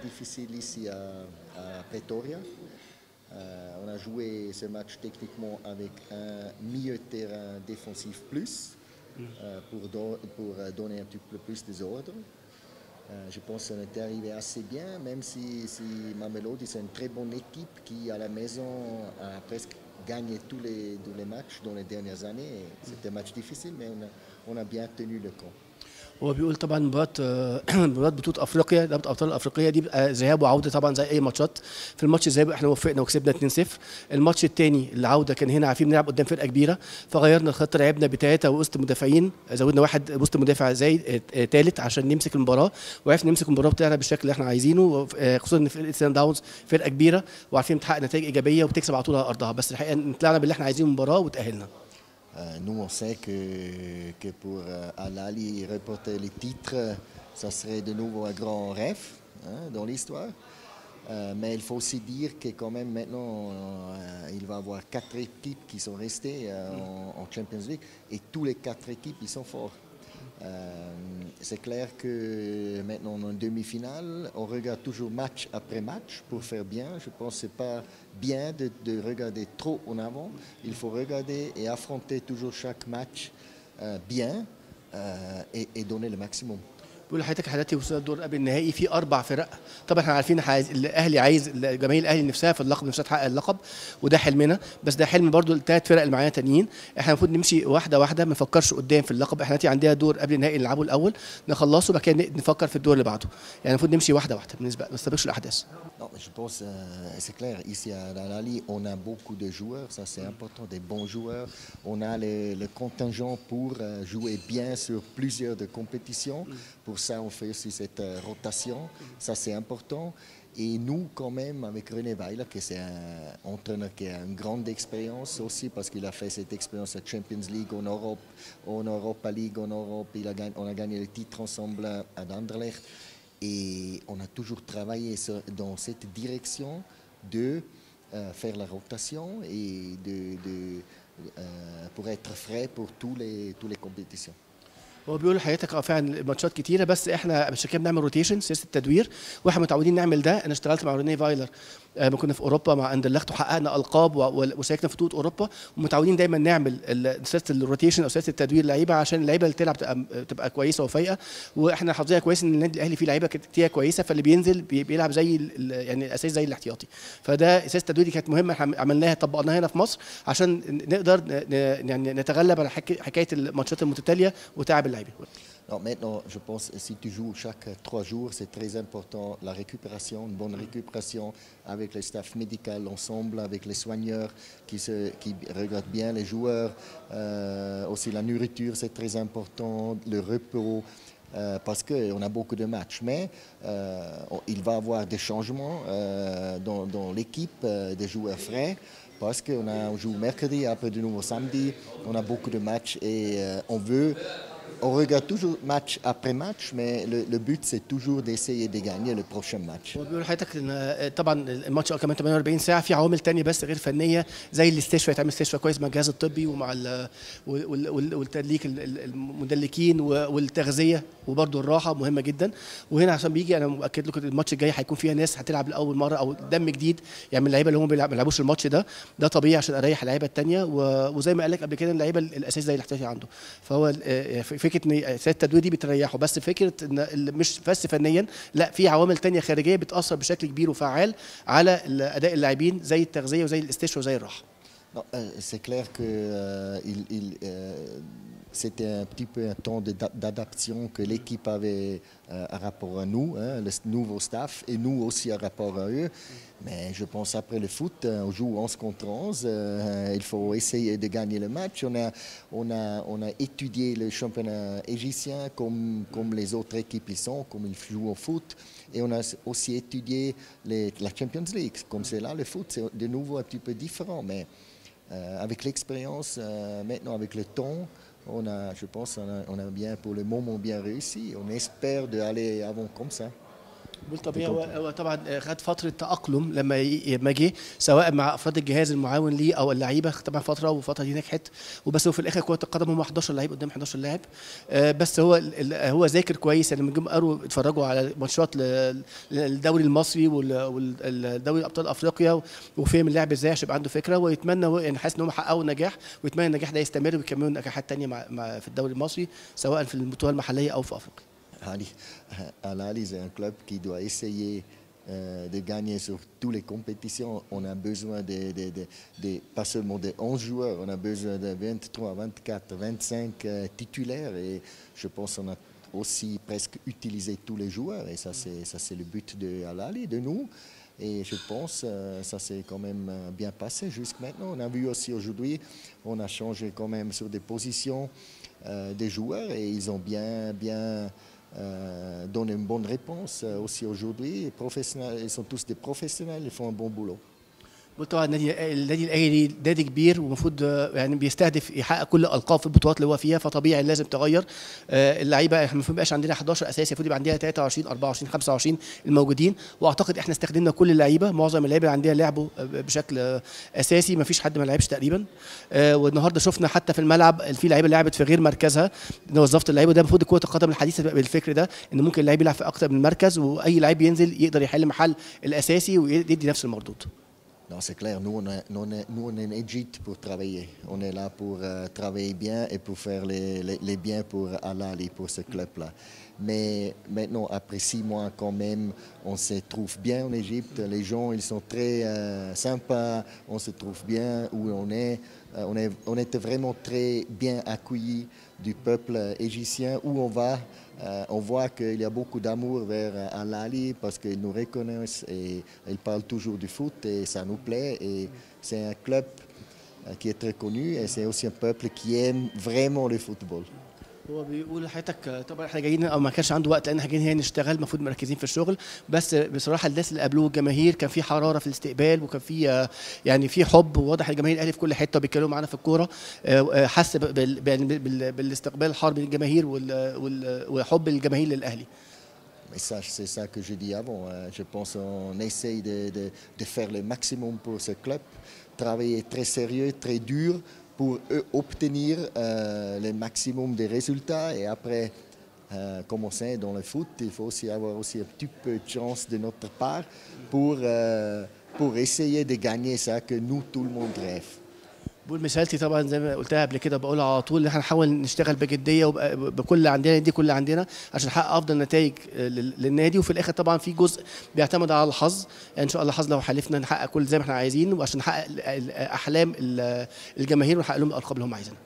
difficile ici à Pretoria. On a joué ce match techniquement avec un milieu de terrain défensif plus pour donner un petit peu plus des ordres. Je pense qu'on est arrivé assez bien, même si Mamelodi c'est une très bonne équipe qui à la maison a presque gagné tous les matchs dans les dernières années. C'était un match difficile, mais on a bien tenu le camp. هو بيقول طبعا مباراه بطوله افريقيا دوري الابطال الافريقيه دي بقى ذهاب وعوده طبعا زي اي ماتشات. في الماتش الذهاب احنا وفقنا وكسبنا 2-0. الماتش الثاني العوده كان هنا عارفين بنلعب قدام فرقه كبيره، فغيرنا الخطه، لعبنا بثلاثه وسط مدافعين، زودنا واحد وسط مدافع زي ثالث عشان نمسك المباراه، وعرفنا نمسك المباراه بتاعنا بالشكل اللي احنا عايزينه، خصوصا ان فرقه سان داونز فرقه كبيره وعارفين تحقق نتائج ايجابيه وبتكسب على طول على ارضها، بس الحقيقه طلعنا باللي احنا عايزينه المباراه وتاهلنا. Nous, on sait que pour Al Ahly reporter les titres, ça serait de nouveau un grand rêve dans l'histoire. Mais il faut aussi dire que quand même maintenant, il va y avoir 4 équipes qui sont restées en Champions League et tous les 4 équipes, ils sont forts. C'est clair que maintenant en demi-finale, on regarde toujours match après match pour faire bien. Je pense que ce n'est pas bien de regarder trop en avant. Il faut regarder et affronter toujours chaque match bien et donner le maximum. بيقول لحضرتك حضرتك وصلنا الدور قبل النهائي في 4 فرق، طبعا احنا عارفين الاهلي عايز، جماهير الاهلي نفسها في اللقب، نفسها تحقق اللقب وده حلمنا، بس ده حلم برضو الثلاث فرق اللي معانا تانيين. احنا المفروض نمشي واحده واحده، ما نفكرش قدام في اللقب. احنا عندنا دور قبل النهائي نلعبه الاول نخلصه، وبعد كده نفكر في الدور اللي بعده، يعني المفروض نمشي واحده واحده بالنسبه ما نستبقش الاحداث. Non, je pense, c'est clair, ici à Al Ahly, on a beaucoup de joueurs, ça c'est important, des bons joueurs. On a le contingent pour jouer bien sur plusieurs de compétitions. Pour ça, on fait aussi cette rotation, ça c'est important. Et nous, quand même, avec René Weiler, qui c'est un entraîneur qui a une grande expérience aussi, parce qu'il a fait cette expérience à Champions League en Europe, en Europa League en Europe, on a gagné le titre ensemble à Anderlecht. Et on a toujours travaillé dans cette direction de faire la rotation et pour être frais pour toutes les compétitions. هو بيقول لحضرتك فعلا ماتشات كتيره، بس احنا مش كده بنعمل روتيشن سياسه التدوير، واحنا متعودين نعمل ده. انا اشتغلت مع ريني فايلر ما كنا في اوروبا مع اندرلخت وحققنا القاب وشاركنا في بطوله اوروبا، ومتعودين دايما نعمل سياسه الروتيشن او سياسه التدوير لعيبه عشان اللعيبه اللي تلعب تبقى كويسه وفايقه. واحنا حافظينها كويس ان النادي الاهلي فيه لعيبه كتير كويسه، فاللي بينزل بيلعب زي يعني الاساس زي الاحتياطي. فده سياسه التدوير دي كانت مهمه، احنا عملناها طبقناها هنا في مصر عشان نقدر يعني نتغلب على حكايه الماتشات المتتاليه وتعب اللعيبه. Non, maintenant, je pense que si tu joues chaque 3 jours, c'est très important la récupération, une bonne récupération avec le staff médical ensemble, avec les soigneurs qui regardent bien les joueurs. Aussi la nourriture, c'est très important, le repos, parce qu'on a beaucoup de matchs. Mais il va y avoir des changements dans l'équipe, des joueurs frais. Parce qu'on joue mercredi, après de nouveau samedi, on a beaucoup de matchs et on regarde toujours match après match, mais le but c'est toujours d'essayer de gagner le prochain match. هو بيقول لحضرتك ان طبعا الماتش كمان 48 ساعه، في عوامل تانية بس غير فنيه زي الاستشفاء، يتعمل استشفاء كويس مع الجهاز الطبي ومع والتدليك المدلكين والتغذيه، وبرده الراحه مهمه جدا. وهنا عشان بيجي انا مؤكد لكم الماتش الجاي هيكون فيها ناس هتلعب لاول مره او دم جديد، يعني اللعيبه اللي هم ما بيلعبوش الماتش ده طبيعي عشان اريح اللعيبه الثانيه، وزي ما قال لك قبل كده اللعيبه الاساس زي الاحتياطي عنده. فهو فكره ان سياسه التدوير دي بتريحه، بس فكره ان مش بس فنيا، لا في عوامل تانية خارجيه بتاثر بشكل كبير وفعال على اداء اللاعبين زي التغذيه وزي الاستشفاء وزي الراحه. C'est clair que c'était un petit peu un temps d'adaptation que l'équipe avait à rapport à nous, le nouveau staff, et nous aussi à rapport à eux. Mais je pense après le foot, on joue 11 contre 11, il faut essayer de gagner le match. On a étudié le championnat égyptien comme les autres équipes ils sont, comme ils jouent au foot. Et on a aussi étudié la Champions League. Comme c'est là, le foot, c'est de nouveau un petit peu différent. Mais avec l'expérience, maintenant avec le temps, je pense on a bien pour le moment bien réussi. On espère d'aller avant comme ça. بالطبيعي هو طبعا خد فتره تاقلم لما جه، سواء مع افراد الجهاز المعاون ليه او اللعيبه، طبعا فتره والفتره دي نجحت. وبس هو في الاخر كره القدم هم 11 لعيب قدام 11 لاعب. بس هو ذاكر كويس. لما جم قروا اتفرجوا على ماتشات للدوري المصري والدوري ابطال افريقيا، وفهم اللعب ازاي عشان يبقى عنده فكره. ويتمنى، يعني حاسس ان هم حققوا نجاح، ويتمنى النجاح ده يستمر ويكملوا نجاحات ثانيه في الدوري المصري، سواء في البطوله المحليه او في افريقيا. Al Ahly, c'est un club qui doit essayer de gagner sur toutes les compétitions. On a besoin pas seulement de 11 joueurs, on a besoin de 23, 24, 25 titulaires. Et je pense qu'on a aussi presque utilisé tous les joueurs. Et ça, c'est le but de Al Ahly, de nous. Et je pense que ça s'est quand même bien passé jusqu'à maintenant. On a vu aussi aujourd'hui, on a changé quand même sur des positions des joueurs et ils ont bien donné une bonne réponse aussi aujourd'hui. Ils sont tous des professionnels, ils font un bon boulot. طبعا النادي الاهلي نادي كبير، ومفروض يعني بيستهدف يحقق كل الالقاب في البطولات اللي هو فيها، فطبيعي لازم تغير اللعيبه. احنا المفروض ما يبقاش عندنا 11 اساسي، المفروض يبقى عندنا 23 24 25 الموجودين. واعتقد احنا استخدمنا كل اللعيبه، معظم اللعيبه اللي عندنا لعبوا بشكل اساسي، ما فيش حد ما لعبش تقريبا. والنهارده شفنا حتى في الملعب في لعيبه لعبت في غير مركزها، وظفت اللعيبه. ده المفروض كره القدم الحديثه تبقى بالفكر ده، ان ممكن اللعيب يلعب في اكثر من مركز، واي لعيب ينزل يقدر يحل محل الاساسي ويدي نفس المردود. Non, c'est clair, nous on est en Égypte pour travailler. On est là pour travailler bien et pour faire les biens pour Al Ahly, pour ce club-là. Mais maintenant, après 6 mois quand même, on se trouve bien en Égypte. Les gens, ils sont très sympas, on se trouve bien où on est. On était vraiment très bien accueillis du peuple égyptien où on va. On voit qu'il y a beaucoup d'amour vers Al Ahly parce qu'ils nous reconnaissent et ils parlent toujours du foot et ça nous plaît. Et c'est un club qui est très connu et c'est aussi un peuple qui aime vraiment le football. هو بيقول لحضرتك طبعا احنا جايين، او ما كانش عنده وقت لان احنا جايين هنا نشتغل، المفروض مركزين في الشغل. بس بصراحه الناس اللي قابلوه الجماهير كان في حراره في الاستقبال، وكان في يعني في حب، وواضح الجماهير الاهلي في كل حته بيتكلموا معانا في الكوره. حس بالاستقبال الحار من الجماهير وحب الجماهير للاهلي. Mais ça, c'est ça que je dis avant. Je pense qu'on essaye de faire le maximum pour ce club, travailler très sérieux, très dur pour obtenir le maximum de résultats. Et après, comme on sait dans le foot, il faut aussi avoir aussi un petit peu de chance de notre part pour essayer de gagner ça que nous, tout le monde rêve. بقول مثالتي طبعا زي ما قلتها قبل كده، بقولها على طول، ان احنا نحاول نشتغل بجديه وبكل اللي عندنا، دي كل اللي عندنا عشان نحقق افضل نتائج للنادي. وفي الاخر طبعا في جزء بيعتمد على الحظ، ان شاء الله الحظ لو حالفنا نحقق كل زي ما احنا عايزين، وعشان نحقق احلام الجماهير ونحقق لهم الالقاب اللي هم عايزينها.